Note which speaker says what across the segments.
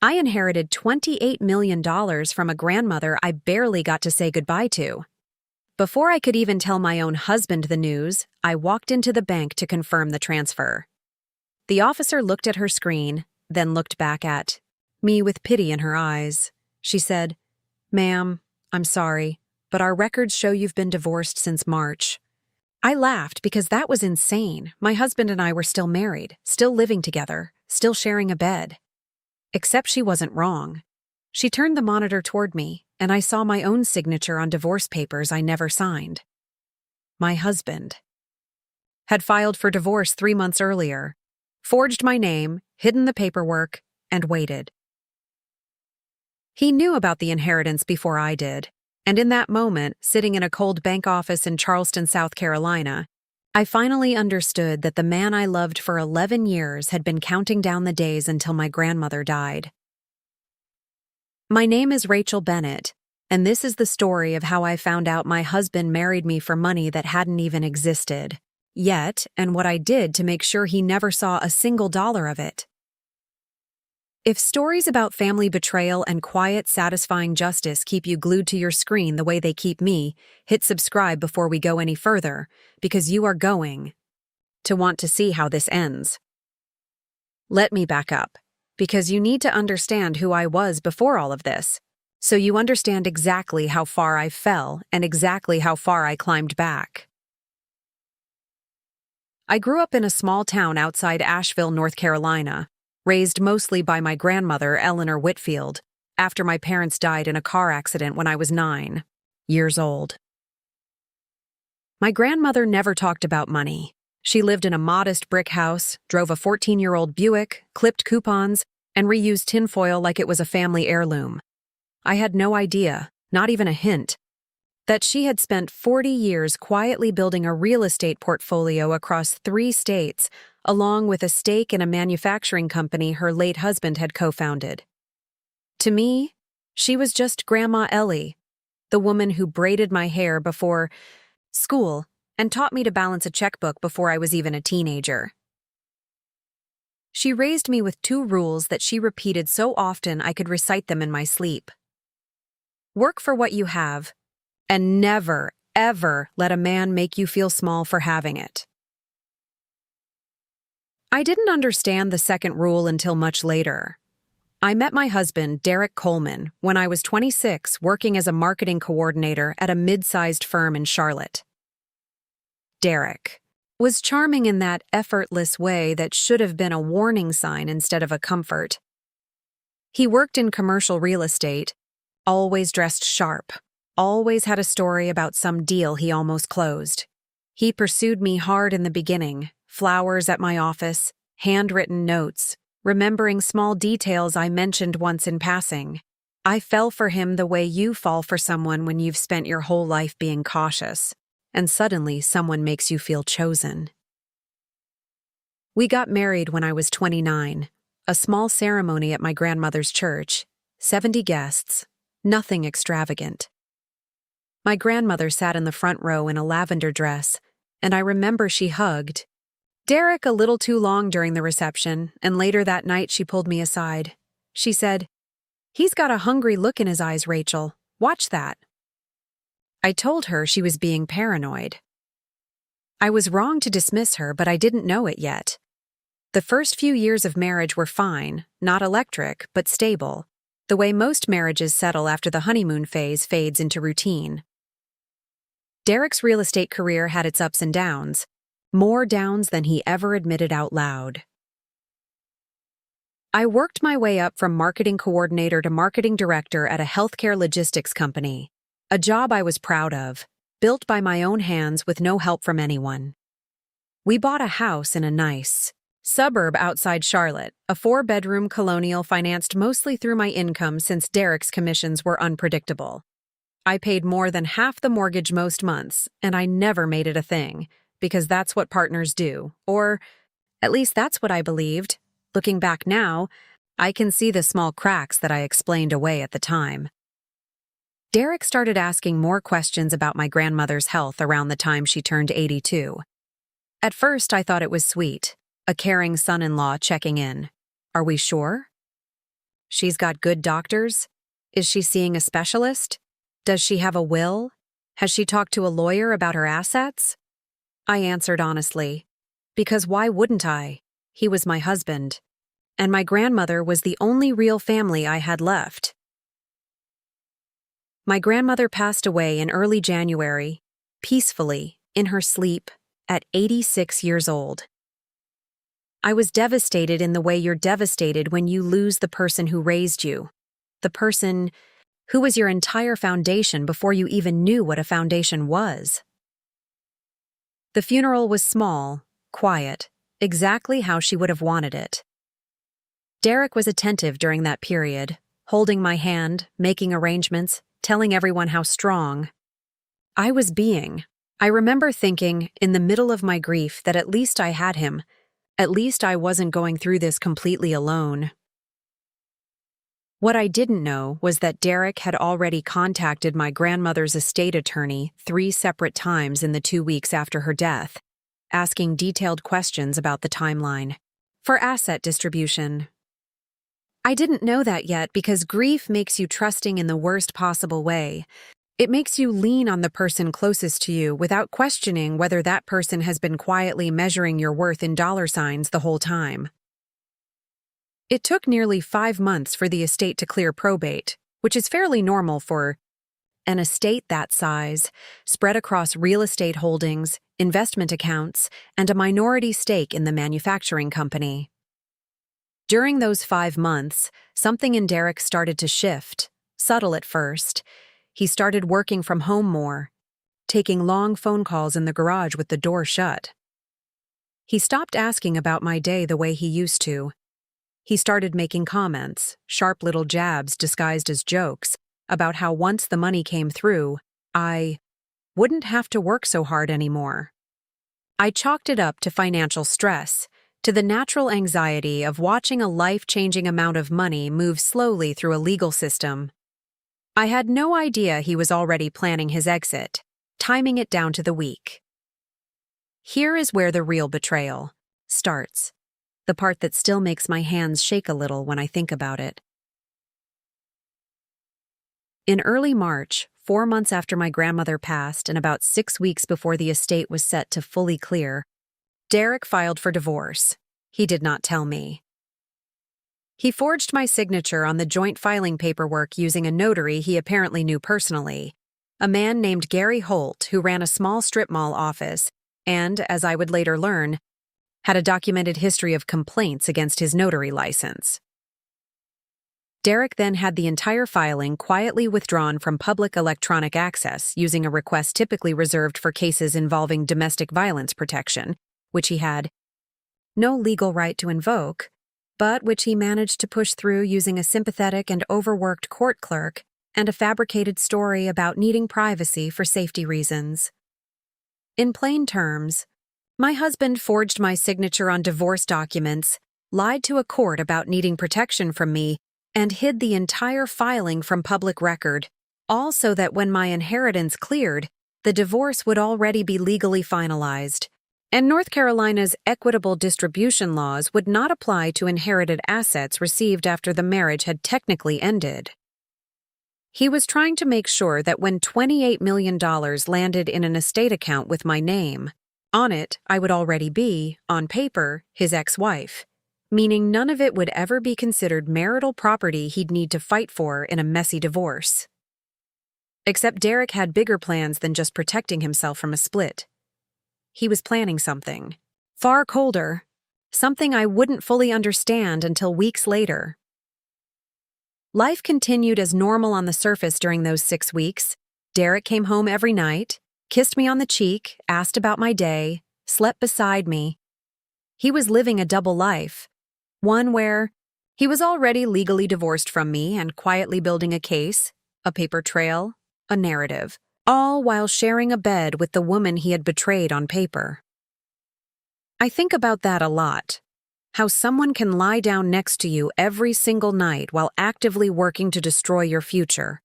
Speaker 1: I inherited $28 million from a grandmother I barely got to say goodbye to. Before I could even tell my own husband the news, I walked into the bank to confirm the transfer. The officer looked at her screen, then looked back at me with pity in her eyes. She said, "Ma'am, I'm sorry, but our records show you've been divorced since March." I laughed because that was insane. My husband and I were still married, still living together, still sharing a bed. Except she wasn't wrong. She turned the monitor toward me, and I saw my own signature on divorce papers I never signed. My husband had filed for divorce 3 months earlier, forged my name, hidden the paperwork, and waited. He knew about the inheritance before I did, and in that moment, sitting in a cold bank office in Charleston, South Carolina, I finally understood that the man I loved for 11 years had been counting down the days until my grandmother died. My name is Rachel Bennett, and this is the story of how I found out my husband married me for money that hadn't even existed yet, and what I did to make sure he never saw a single dollar of it. If stories about family betrayal and quiet, satisfying justice keep you glued to your screen the way they keep me, hit subscribe before we go any further, because you are going to want to see how this ends. Let me back up, because you need to understand who I was before all of this, so you understand exactly how far I fell and exactly how far I climbed back. I grew up in a small town outside Asheville, North Carolina, raised mostly by my grandmother, Eleanor Whitfield, after my parents died in a car accident when I was 9 years old. My grandmother never talked about money. She lived in a modest brick house, drove a 14-year-old Buick, clipped coupons, and reused tinfoil like it was a family heirloom. I had no idea, not even a hint, that she had spent 40 years quietly building a real estate portfolio across 3 states, along with a stake in a manufacturing company her late husband had co-founded. To me, she was just Grandma Ellie, the woman who braided my hair before school and taught me to balance a checkbook before I was even a teenager. She raised me with 2 rules that she repeated so often I could recite them in my sleep. Work for what you have, and never, ever let a man make you feel small for having it. I didn't understand the second rule until much later. I met my husband, Derek Coleman, when I was 26, working as a marketing coordinator at a mid-sized firm in Charlotte. Derek was charming in that effortless way that should have been a warning sign instead of a comfort. He worked in commercial real estate, always dressed sharp, always had a story about some deal he almost closed. He pursued me hard in the beginning, flowers at my office, handwritten notes, remembering small details I mentioned once in passing. I fell for him the way you fall for someone when you've spent your whole life being cautious, and suddenly someone makes you feel chosen. We got married when I was 29, a small ceremony at my grandmother's church, 70 guests, nothing extravagant. My grandmother sat in the front row in a lavender dress, and I remember she hugged Derek a little too long during the reception, and later that night she pulled me aside. She said, "He's got a hungry look in his eyes, Rachel. Watch that." I told her she was being paranoid. I was wrong to dismiss her, but I didn't know it yet. The first few years of marriage were fine, not electric, but stable, the way most marriages settle after the honeymoon phase fades into routine. Derek's real estate career had its ups and downs, more downs than he ever admitted out loud. I worked my way up from marketing coordinator to marketing director at a healthcare logistics company, a job I was proud of, built by my own hands with no help from anyone. We bought a house in a nice suburb outside Charlotte, a 4-bedroom colonial financed mostly through my income since Derek's commissions were unpredictable. I paid more than half the mortgage most months, and I never made it a thing, because that's what partners do, or at least that's what I believed. Looking back now, I can see the small cracks that I explained away at the time. Derek started asking more questions about my grandmother's health around the time she turned 82. At first, I thought it was sweet, a caring son-in-law checking in. Are we sure? She's got good doctors? Is she seeing a specialist? Does she have a will? Has she talked to a lawyer about her assets? I answered honestly. Because why wouldn't I? He was my husband. And my grandmother was the only real family I had left. My grandmother passed away in early January, peacefully, in her sleep, at 86 years old. I was devastated in the way you're devastated when you lose the person who raised you, the person who was your entire foundation before you even knew what a foundation was. The funeral was small, quiet, exactly how she would have wanted it. Derek was attentive during that period, holding my hand, making arrangements, telling everyone how strong I was being. I remember thinking, in the middle of my grief, that at least I had him. At least I wasn't going through this completely alone. What I didn't know was that Derek had already contacted my grandmother's estate attorney 3 separate times in the 2 weeks after her death, asking detailed questions about the timeline for asset distribution. I didn't know that yet because grief makes you trusting in the worst possible way. It makes you lean on the person closest to you without questioning whether that person has been quietly measuring your worth in dollar signs the whole time. It took nearly 5 months for the estate to clear probate, which is fairly normal for an estate that size, spread across real estate holdings, investment accounts, and a minority stake in the manufacturing company. During those 5 months, something in Derek started to shift, subtle at first. He started working from home more, taking long phone calls in the garage with the door shut. He stopped asking about my day the way he used to. He started making comments, sharp little jabs disguised as jokes, about how once the money came through, I wouldn't have to work so hard anymore. I chalked it up to financial stress, to the natural anxiety of watching a life-changing amount of money move slowly through a legal system. I had no idea he was already planning his exit, timing it down to the week. Here is where the real betrayal starts, the part that still makes my hands shake a little when I think about it. In early March, 4 months after my grandmother passed and about 6 weeks before the estate was set to fully clear, Derek filed for divorce. He did not tell me. He forged my signature on the joint filing paperwork using a notary he apparently knew personally, a man named Gary Holt who ran a small strip mall office and, as I would later learn, had a documented history of complaints against his notary license. Derek then had the entire filing quietly withdrawn from public electronic access using a request typically reserved for cases involving domestic violence protection, which he had no legal right to invoke, but which he managed to push through using a sympathetic and overworked court clerk and a fabricated story about needing privacy for safety reasons. In plain terms, my husband forged my signature on divorce documents, lied to a court about needing protection from me, and hid the entire filing from public record, all so that when my inheritance cleared, the divorce would already be legally finalized, and North Carolina's equitable distribution laws would not apply to inherited assets received after the marriage had technically ended. He was trying to make sure that when $28 million landed in an estate account with my name, on it I would already be, on paper, his ex-wife, meaning none of it would ever be considered marital property he'd need to fight for in a messy divorce. Except Derek had bigger plans than just protecting himself from a split. He was planning something far colder, something I wouldn't fully understand until weeks later. Life continued as normal on the surface during those 6 weeks. Derek came home every night, kissed me on the cheek, asked about my day, slept beside me. He was living a double life, one where he was already legally divorced from me and quietly building a case, a paper trail, a narrative, all while sharing a bed with the woman he had betrayed on paper. I think about that a lot. How someone can lie down next to you every single night while actively working to destroy your future,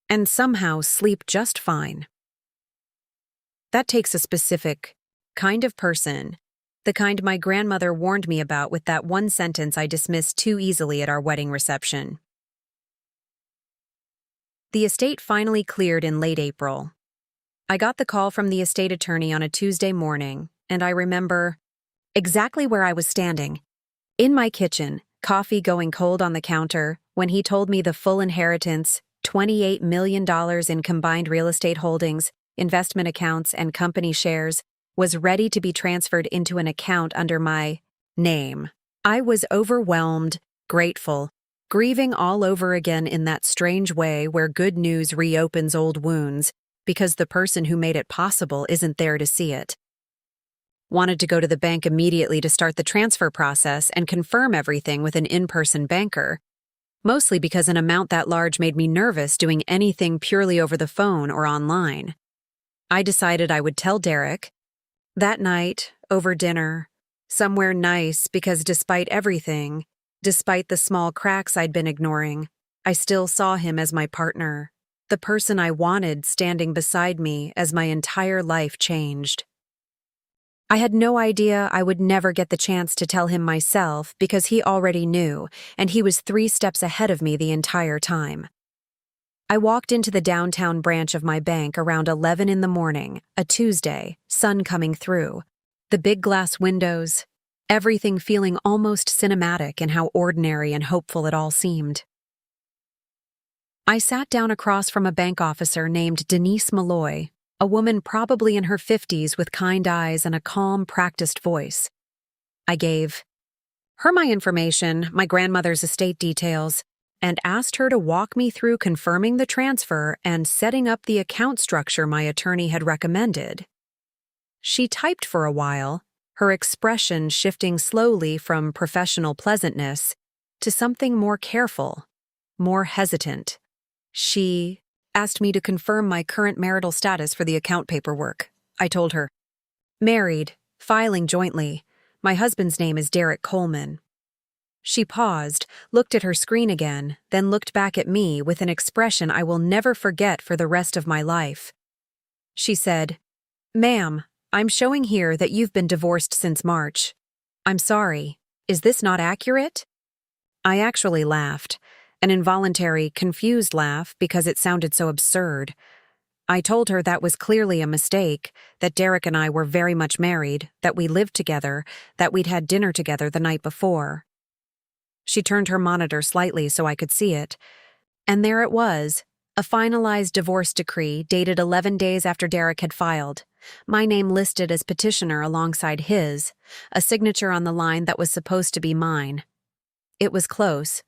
Speaker 1: and somehow sleep just fine. That takes a specific kind of person The kind my grandmother warned me about with that one sentence I dismissed too easily at our wedding reception. The estate finally cleared in late April. I got the call from the estate attorney on a Tuesday morning, and I remember exactly where I was standing. In my kitchen, coffee going cold on the counter, when he told me the full inheritance, $28 million in combined real estate holdings, investment accounts, and company shares, was ready to be transferred into an account under my name. I was overwhelmed, grateful, grieving all over again in that strange way where good news reopens old wounds because the person who made it possible isn't there to see it. Wanted to go to the bank immediately to start the transfer process and confirm everything with an in-person banker, mostly because an amount that large made me nervous doing anything purely over the phone or online. I decided I would tell Derek that night, over dinner, somewhere nice because despite everything, despite the small cracks I'd been ignoring, I still saw him as my partner, the person I wanted standing beside me as my entire life changed. I had no idea I would never get the chance to tell him myself because he already knew, and he was 3 steps ahead of me the entire time. I walked into the downtown branch of my bank around 11 in the morning, a Tuesday, sun coming through, the big glass windows, everything feeling almost cinematic in how ordinary and hopeful it all seemed. I sat down across from a bank officer named Denise Malloy, a woman probably in her 50s with kind eyes and a calm, practiced voice. I gave her my information, my grandmother's estate details, and asked her to walk me through confirming the transfer and setting up the account structure my attorney had recommended. She typed for a while, her expression shifting slowly from professional pleasantness to something more careful, more hesitant. She asked me to confirm my current marital status for the account paperwork. I told her, married, filing jointly. My husband's name is Derek Coleman. She paused, looked at her screen again, then looked back at me with an expression I will never forget for the rest of my life. She said, "Ma'am, I'm showing here that you've been divorced since March. I'm sorry. Is this not accurate?" I actually laughed, an involuntary, confused laugh because it sounded so absurd. I told her that was clearly a mistake, that Derek and I were very much married, that we lived together, that we'd had dinner together the night before. She turned her monitor slightly so I could see it, and there it was, a finalized divorce decree dated 11 days after Derek had filed, my name listed as petitioner alongside his, a signature on the line that was supposed to be mine. It was close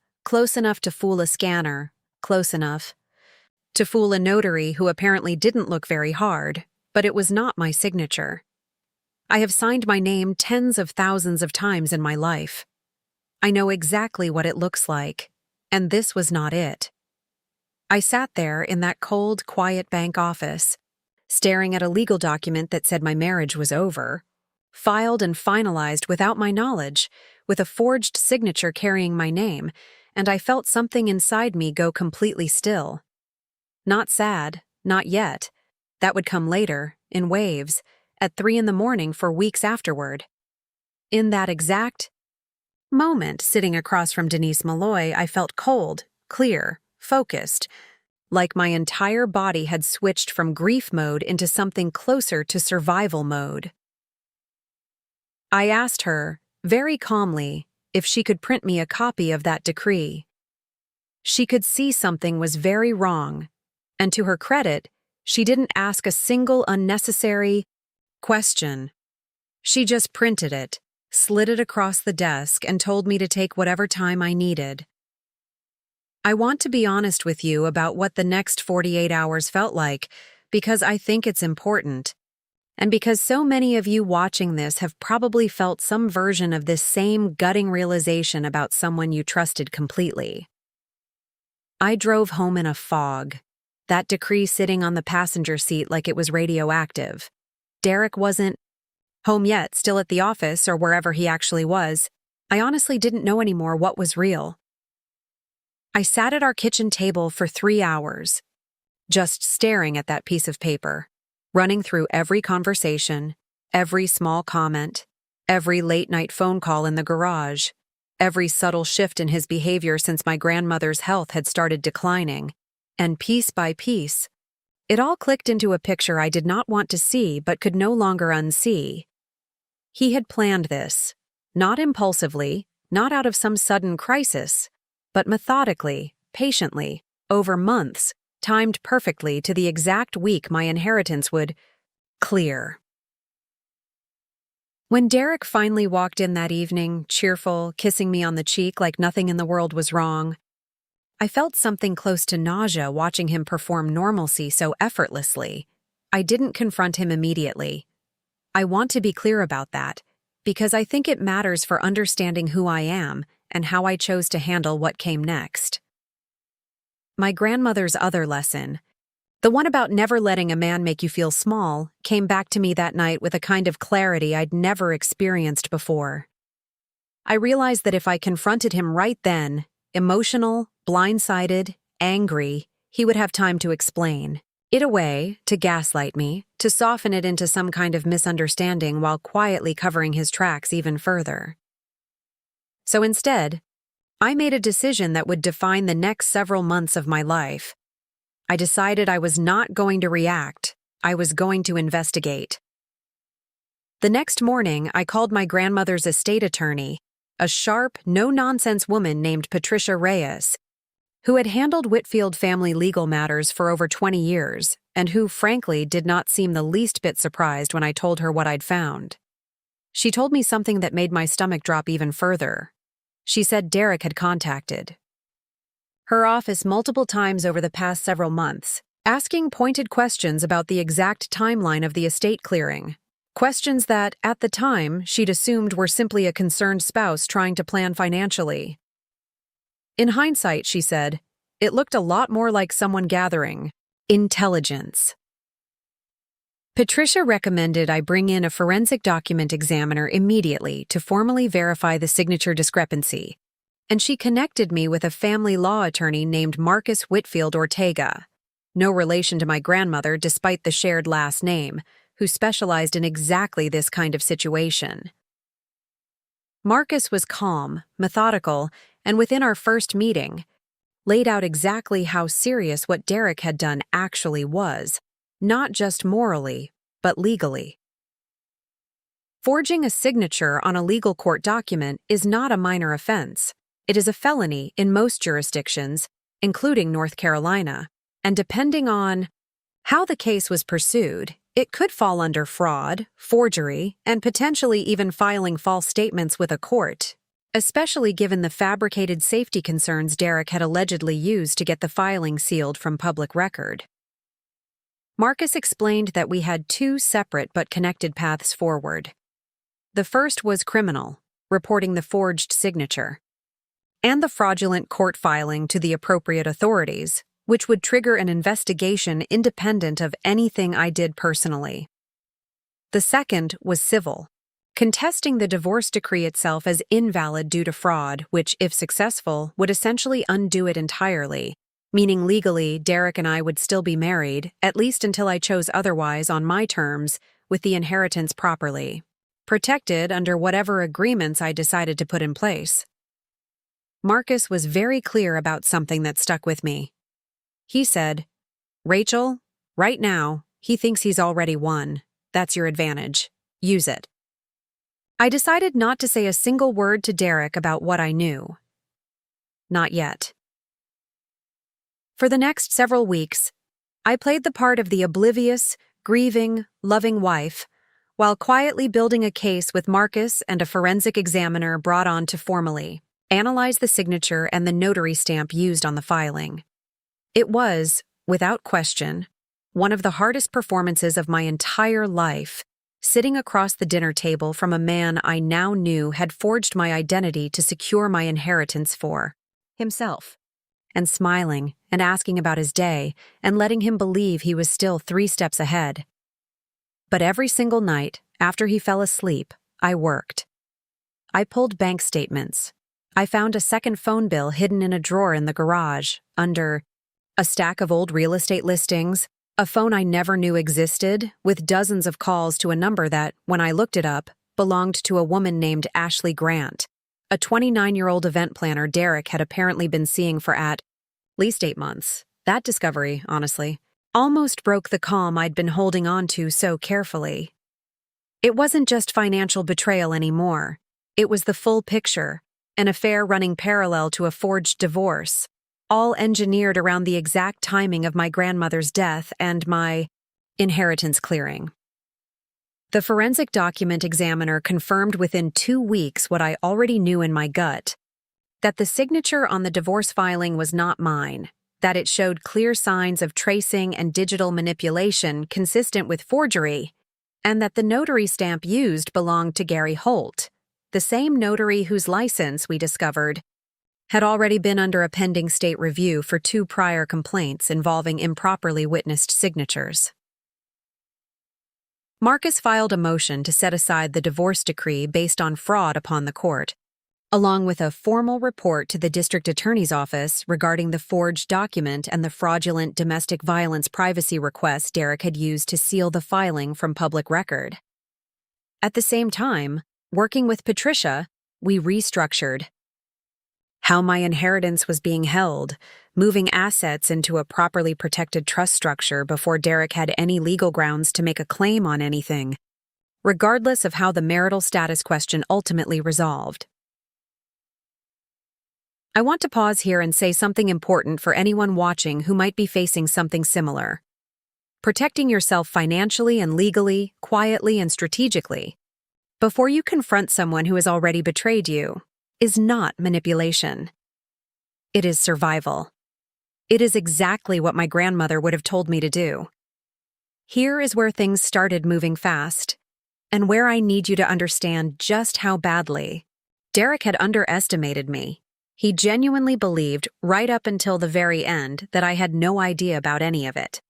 Speaker 1: enough to fool a scanner, close enough to fool a notary who apparently didn't look very hard, but it was not my signature. I have signed my name tens of thousands of times in my life. I know exactly what it looks like, and this was not it. I sat there in that cold, quiet bank office, staring at a legal document that said my marriage was over, filed and finalized without my knowledge, with a forged signature carrying my name, and I felt something inside me go completely still. Not sad, not yet. That would come later, in waves, at 3 in the morning for weeks afterward. In that exact moment, sitting across from Denise Malloy, I felt cold, clear, focused, like my entire body had switched from grief mode into something closer to survival mode. I asked her, very calmly, if she could print me a copy of that decree. She could see something was very wrong, and to her credit, she didn't ask a single unnecessary question. She just printed it, slid it across the desk, and told me to take whatever time I needed. I want to be honest with you about what the next 48 hours felt like, because I think it's important. And because so many of you watching this have probably felt some version of this same gutting realization about someone you trusted completely. I drove home in a fog, that decree sitting on the passenger seat like it was radioactive. Derek wasn't home yet, still at the office or wherever he actually was. I honestly didn't know anymore what was real. I sat at our kitchen table for 3 hours, just staring at that piece of paper, running through every conversation, every small comment, Every late-night phone call in the garage, every subtle shift in his behavior since my grandmother's health had started declining, and piece by piece, it all clicked into a picture I did not want to see but could no longer unsee. He had planned this, not impulsively, not out of some sudden crisis, but methodically, patiently, over months, timed perfectly to the exact week my inheritance would clear. When Derek finally walked in that evening, cheerful, kissing me on the cheek like nothing in the world was wrong, I felt something close to nausea watching him perform normalcy so effortlessly. I didn't confront him immediately. I want to be clear about that, because I think it matters for understanding who I am and how I chose to handle what came next. My grandmother's other lesson, the one about never letting a man make you feel small, came back to me that night with a kind of clarity I'd never experienced before. I realized that if I confronted him right then, emotional, blindsided, angry, he would have time to explain it away, to gaslight me, to soften it into some kind of misunderstanding while quietly covering his tracks even further. So instead, I made a decision that would define the next several months of my life. I decided I was not going to react, I was going to investigate. The next morning, I called my grandmother's estate attorney, a sharp, no-nonsense woman named Patricia Reyes, who had handled Whitfield family legal matters for over 20 years, and who, frankly, did not seem the least bit surprised when I told her what I'd found. She told me something that made my stomach drop even further. She said Derek had contacted her office multiple times over the past several months, asking pointed questions about the exact timeline of the estate clearing. Questions that, at the time, she'd assumed were simply a concerned spouse trying to plan financially. In hindsight, she said, it looked a lot more like someone gathering intelligence. Patricia recommended I bring in a forensic document examiner immediately to formally verify the signature discrepancy, and she connected me with a family law attorney named Marcus Whitfield Ortega, no relation to my grandmother despite the shared last name, who specialized in exactly this kind of situation. Marcus was calm, methodical, and within our first meeting, laid out exactly how serious what Derek had done actually was, not just morally, but legally. Forging a signature on a legal court document is not a minor offense. It is a felony in most jurisdictions, including North Carolina, and depending on how the case was pursued, it could fall under fraud, forgery, and potentially even filing false statements with a court, especially given the fabricated safety concerns Derek had allegedly used to get the filing sealed from public record. Marcus explained that we had two separate but connected paths forward. The first was criminal, reporting the forged signature, and the fraudulent court filing to the appropriate authorities, which would trigger an investigation independent of anything I did personally. The second was civil, contesting the divorce decree itself as invalid due to fraud, which, if successful, would essentially undo it entirely, meaning legally Derek and I would still be married, at least until I chose otherwise on my terms, with the inheritance properly, protected under whatever agreements I decided to put in place. Marcus was very clear about something that stuck with me. He said, "Rachel, right now, he thinks he's already won. That's your advantage. Use it." I decided not to say a single word to Derek about what I knew. Not yet. For the next several weeks, I played the part of the oblivious, grieving, loving wife, while quietly building a case with Marcus and a forensic examiner brought on to formally analyze the signature and the notary stamp used on the filing. It was, without question, one of the hardest performances of my entire life, sitting across the dinner table from a man I now knew had forged my identity to secure my inheritance for himself, and smiling and asking about his day and letting him believe he was still 3 steps ahead. But every single night, after he fell asleep, I worked. I pulled bank statements. I found a second phone bill hidden in a drawer in the garage, under a stack of old real estate listings, a phone I never knew existed, with dozens of calls to a number that, when I looked it up, belonged to a woman named Ashley Grant, a 29-year-old event planner Derek had apparently been seeing for at least 8 months. That discovery, honestly, almost broke the calm I'd been holding on to so carefully. It wasn't just financial betrayal anymore. It was the full picture, an affair running parallel to a forged divorce, all engineered around the exact timing of my grandmother's death and my inheritance clearing. The forensic document examiner confirmed within 2 weeks what I already knew in my gut, that the signature on the divorce filing was not mine, that it showed clear signs of tracing and digital manipulation consistent with forgery, and that the notary stamp used belonged to Gary Holt, the same notary whose license, we discovered, had already been under a pending state review for 2 prior complaints involving improperly witnessed signatures. Marcus filed a motion to set aside the divorce decree based on fraud upon the court, along with a formal report to the district attorney's office regarding the forged document and the fraudulent domestic violence privacy request Derek had used to seal the filing from public record. At the same time, working with Patricia, we restructured how my inheritance was being held, moving assets into a properly protected trust structure before Derek had any legal grounds to make a claim on anything, regardless of how the marital status question ultimately resolved. I want to pause here and say something important for anyone watching who might be facing something similar. Protecting yourself financially and legally, quietly and strategically, before you confront someone who has already betrayed you, is not manipulation. It is survival. It is exactly what my grandmother would have told me to do. Here is where things started moving fast, and where I need you to understand just how badly Derek had underestimated me. He genuinely believed, right up until the very end, that I had no idea about any of it.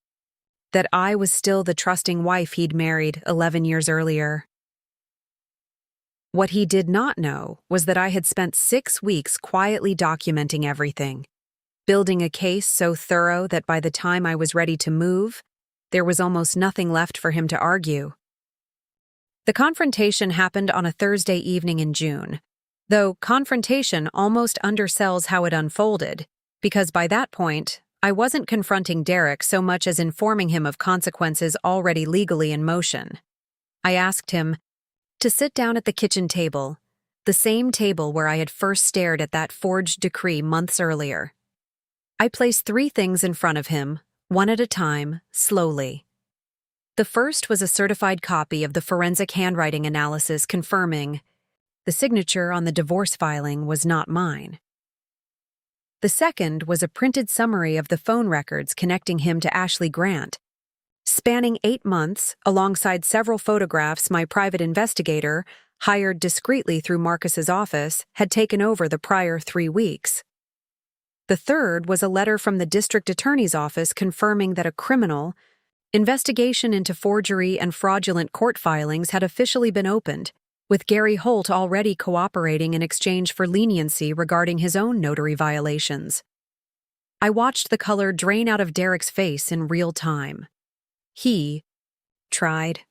Speaker 1: That I was still the trusting wife he'd married 11 years earlier. What he did not know was that I had spent 6 weeks quietly documenting everything, building a case so thorough that by the time I was ready to move, there was almost nothing left for him to argue. The confrontation happened on a Thursday evening in June, though confrontation almost undersells how it unfolded, because by that point, I wasn't confronting Derek so much as informing him of consequences already legally in motion. I asked him to sit down at the kitchen table, the same table where I had first stared at that forged decree months earlier. I placed 3 things in front of him, one at a time, slowly. The first was a certified copy of the forensic handwriting analysis confirming the signature on the divorce filing was not mine. The second was a printed summary of the phone records connecting him to Ashley Grant, spanning 8 months alongside several photographs my private investigator, hired discreetly through Marcus's office, had taken over the prior 3 weeks. The third was a letter from the district attorney's office confirming that a criminal investigation into forgery and fraudulent court filings had officially been opened, with Gary Holt already cooperating in exchange for leniency regarding his own notary violations. I watched the color drain out of Derek's face in real time. He tried,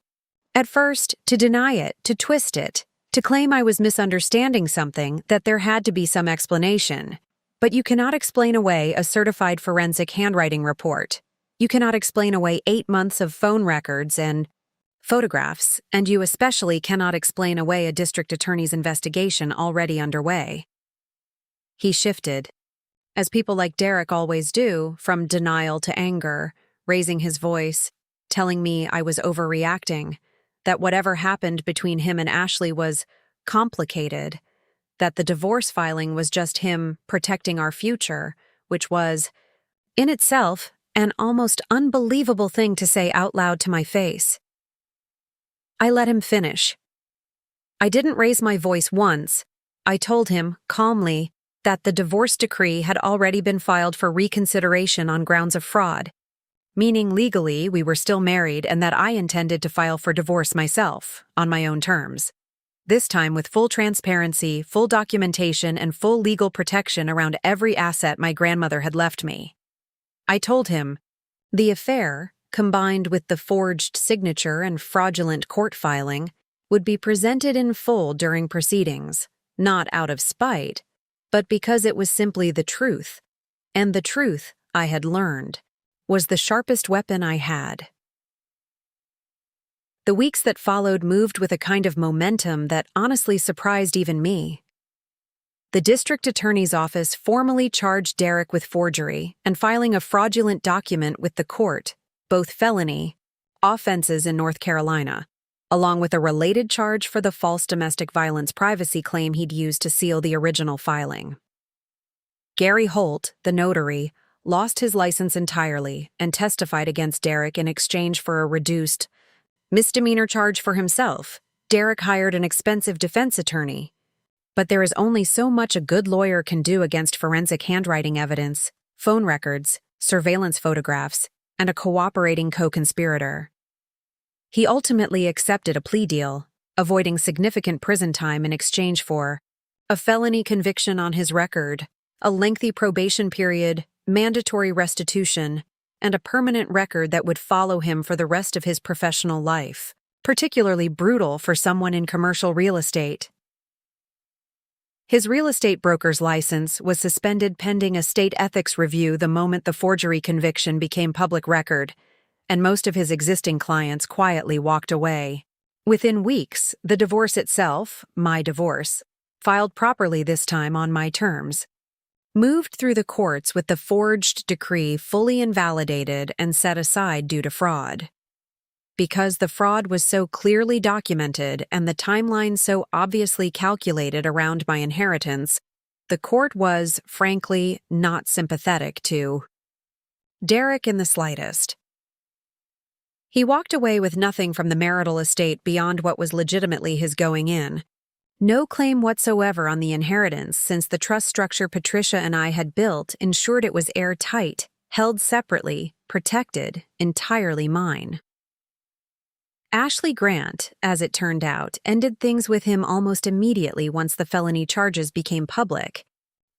Speaker 1: at first, to deny it, to twist it, to claim I was misunderstanding something, that there had to be some explanation. But you cannot explain away a certified forensic handwriting report. You cannot explain away 8 months of phone records and photographs, and you especially cannot explain away a district attorney's investigation already underway. He shifted, as people like Derek always do, from denial to anger, raising his voice, telling me I was overreacting, that whatever happened between him and Ashley was complicated, that the divorce filing was just him protecting our future, which was, in itself, an almost unbelievable thing to say out loud to my face. I let him finish. I didn't raise my voice once. I told him, calmly, that the divorce decree had already been filed for reconsideration on grounds of fraud, meaning legally we were still married and that I intended to file for divorce myself, on my own terms. This time with full transparency, full documentation, and full legal protection around every asset my grandmother had left me. I told him, the affair, combined with the forged signature and fraudulent court filing, would be presented in full during proceedings, not out of spite, but because it was simply the truth. And the truth, I had learned, was the sharpest weapon I had. The weeks that followed moved with a kind of momentum that honestly surprised even me. The district attorney's office formally charged Derek with forgery and filing a fraudulent document with the court, both felony offenses in North Carolina, along with a related charge for the false domestic violence privacy claim he'd used to seal the original filing. Gary Holt, the notary, lost his license entirely and testified against Derek in exchange for a reduced misdemeanor charge for himself. Derek hired an expensive defense attorney. But there is only so much a good lawyer can do against forensic handwriting evidence, phone records, surveillance photographs, and a cooperating co-conspirator. He ultimately accepted a plea deal, avoiding significant prison time in exchange for a felony conviction on his record, a lengthy probation period, mandatory restitution, and a permanent record that would follow him for the rest of his professional life, particularly brutal for someone in commercial real estate. His real estate broker's license was suspended pending a state ethics review the moment the forgery conviction became public record, and most of his existing clients quietly walked away. Within weeks, the divorce itself, my divorce, filed properly this time on my terms, moved through the courts with the forged decree fully invalidated and set aside due to fraud. Because the fraud was so clearly documented and the timeline so obviously calculated around my inheritance, the court was, frankly, not sympathetic to Derek in the slightest. He walked away with nothing from the marital estate beyond what was legitimately his going in. No claim whatsoever on the inheritance, since the trust structure Patricia and I had built ensured it was airtight, held separately, protected, entirely mine. Ashley Grant, as it turned out, ended things with him almost immediately once the felony charges became public,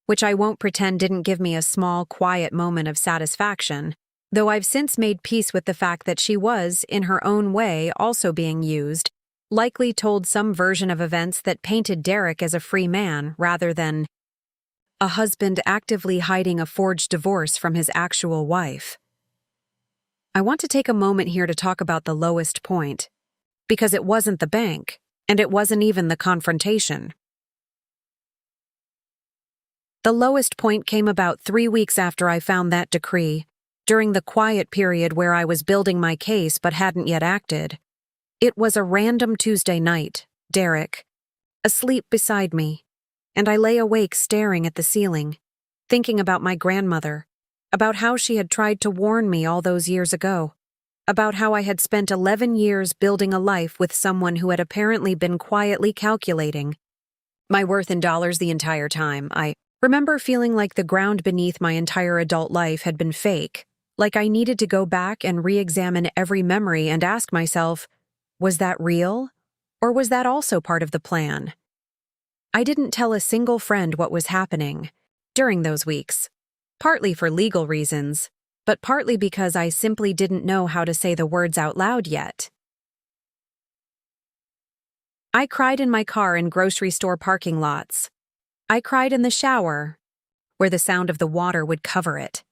Speaker 1: which I won't pretend didn't give me a small, quiet moment of satisfaction, though I've since made peace with the fact that she was, in her own way, also being used, likely told some version of events that painted Derek as a free man rather than a husband actively hiding a forged divorce from his actual wife. I want to take a moment here to talk about the lowest point, because it wasn't the bank, and it wasn't even the confrontation. The lowest point came about 3 weeks after I found that decree, during the quiet period where I was building my case but hadn't yet acted. It was a random Tuesday night, Derek, asleep beside me, and I lay awake staring at the ceiling, thinking about my grandmother, about how she had tried to warn me all those years ago, about how I had spent 11 years building a life with someone who had apparently been quietly calculating my worth in dollars the entire time. I remember feeling like the ground beneath my entire adult life had been fake, like I needed to go back and re-examine every memory and ask myself, was that real? Or was that also part of the plan? I didn't tell a single friend what was happening during those weeks, partly for legal reasons, but partly because I simply didn't know how to say the words out loud yet. I cried in my car in grocery store parking lots. I cried in the shower, where the sound of the water would cover it.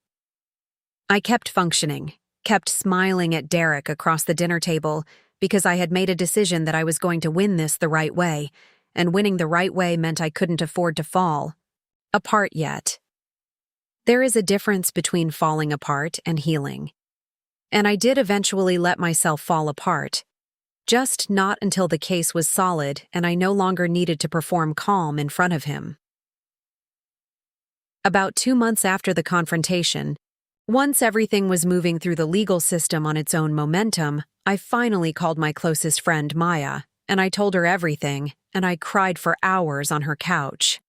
Speaker 1: I kept functioning, kept smiling at Derek across the dinner table, because I had made a decision that I was going to win this the right way, and winning the right way meant I couldn't afford to fall apart yet. There is a difference between falling apart and healing. And I did eventually let myself fall apart, just not until the case was solid and I no longer needed to perform calm in front of him. About 2 months after the confrontation, once everything was moving through the legal system on its own momentum, I finally called my closest friend, Maya, and I told her everything, and I cried for hours on her couch.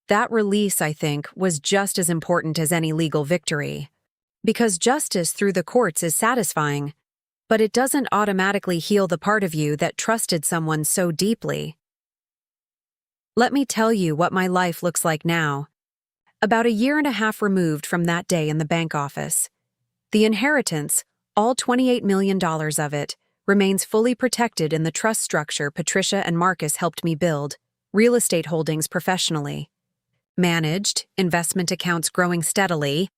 Speaker 1: That release, I think, was just as important as any legal victory. Because justice through the courts is satisfying, but it doesn't automatically heal the part of you that trusted someone so deeply. Let me tell you what my life looks like now. About a year and a half removed from that day in the bank office. The inheritance, all $28 million of it, remains fully protected in the trust structure Patricia and Marcus helped me build, real estate holdings professionally, managed, investment accounts growing steadily,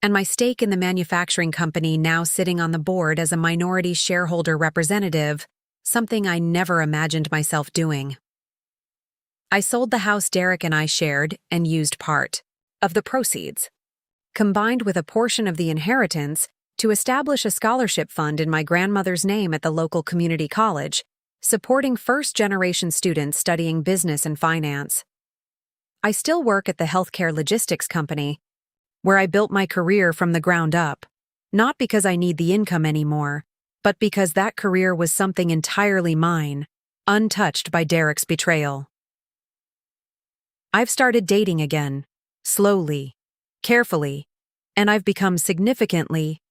Speaker 1: and my stake in the manufacturing company now sitting on the board as a minority shareholder representative, something I never imagined myself doing. I sold the house Derek and I shared and used part of the proceeds, combined with a portion of the inheritance, to establish a scholarship fund in my grandmother's name at the local community college, supporting first-generation students studying business and finance. I still work at the healthcare logistics company, where I built my career from the ground up, not because I need the income anymore, but because that career was something entirely mine, untouched by Derek's betrayal. I've started dating again, slowly, carefully, and I've become significantly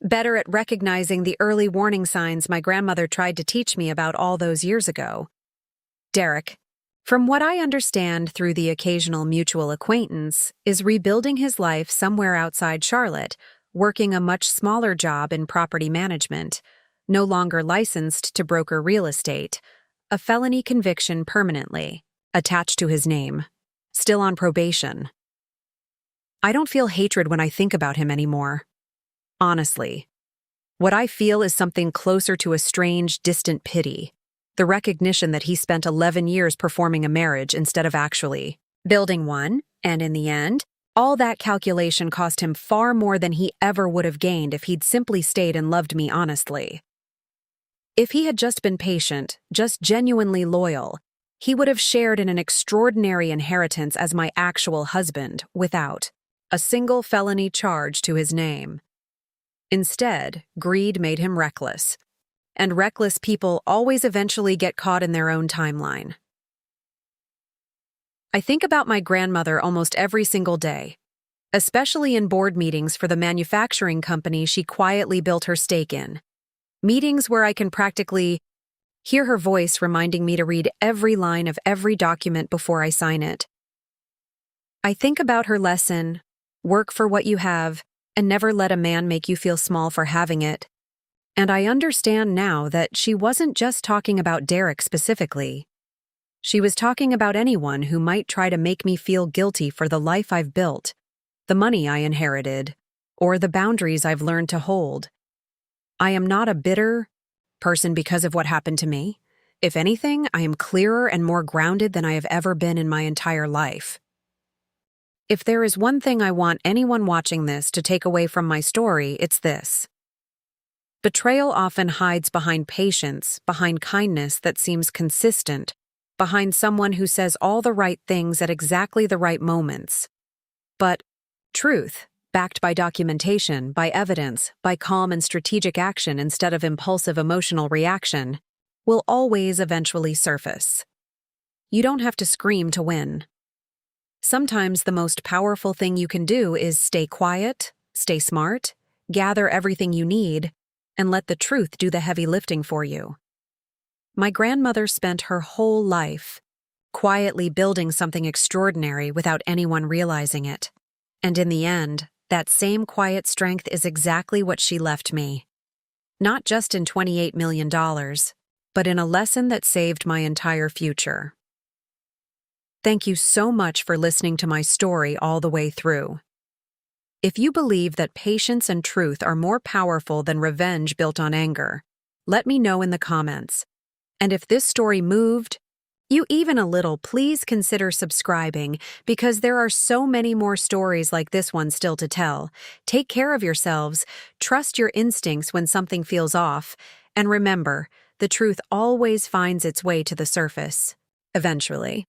Speaker 1: better at recognizing the early warning signs my grandmother tried to teach me about all those years ago. Derek, from what I understand through the occasional mutual acquaintance, is rebuilding his life somewhere outside Charlotte, working a much smaller job in property management, no longer licensed to broker real estate, a felony conviction permanently attached to his name, still on probation. I don't feel hatred when I think about him anymore. Honestly, what I feel is something closer to a strange, distant pity. The recognition that he spent 11 years performing a marriage instead of actually building one, and in the end, all that calculation cost him far more than he ever would have gained if he'd simply stayed and loved me honestly. If he had just been patient, just genuinely loyal, he would have shared in an extraordinary inheritance as my actual husband without a single felony charge to his name. Instead, greed made him reckless. And reckless people always eventually get caught in their own timeline. I think about my grandmother almost every single day, especially in board meetings for the manufacturing company she quietly built her stake in. Meetings where I can practically hear her voice reminding me to read every line of every document before I sign it. I think about her lesson, work for what you have, and never let a man make you feel small for having it. And I understand now that she wasn't just talking about Derek specifically. She was talking about anyone who might try to make me feel guilty for the life I've built, the money I inherited, or the boundaries I've learned to hold. I am not a bitter person because of what happened to me. If anything, I am clearer and more grounded than I have ever been in my entire life. If there is one thing I want anyone watching this to take away from my story, it's this. Betrayal often hides behind patience, behind kindness that seems consistent, behind someone who says all the right things at exactly the right moments. But truth, backed by documentation, by evidence, by calm and strategic action instead of impulsive emotional reaction, will always eventually surface. You don't have to scream to win. Sometimes the most powerful thing you can do is stay quiet, stay smart, gather everything you need, and let the truth do the heavy lifting for you. My grandmother spent her whole life quietly building something extraordinary without anyone realizing it. And in the end, that same quiet strength is exactly what she left me. Not just in $28 million, but in a lesson that saved my entire future. Thank you so much for listening to my story all the way through. If you believe that patience and truth are more powerful than revenge built on anger, let me know in the comments. And if this story moved you even a little, please consider subscribing because there are so many more stories like this one still to tell. Take care of yourselves, trust your instincts when something feels off, and remember, the truth always finds its way to the surface, eventually.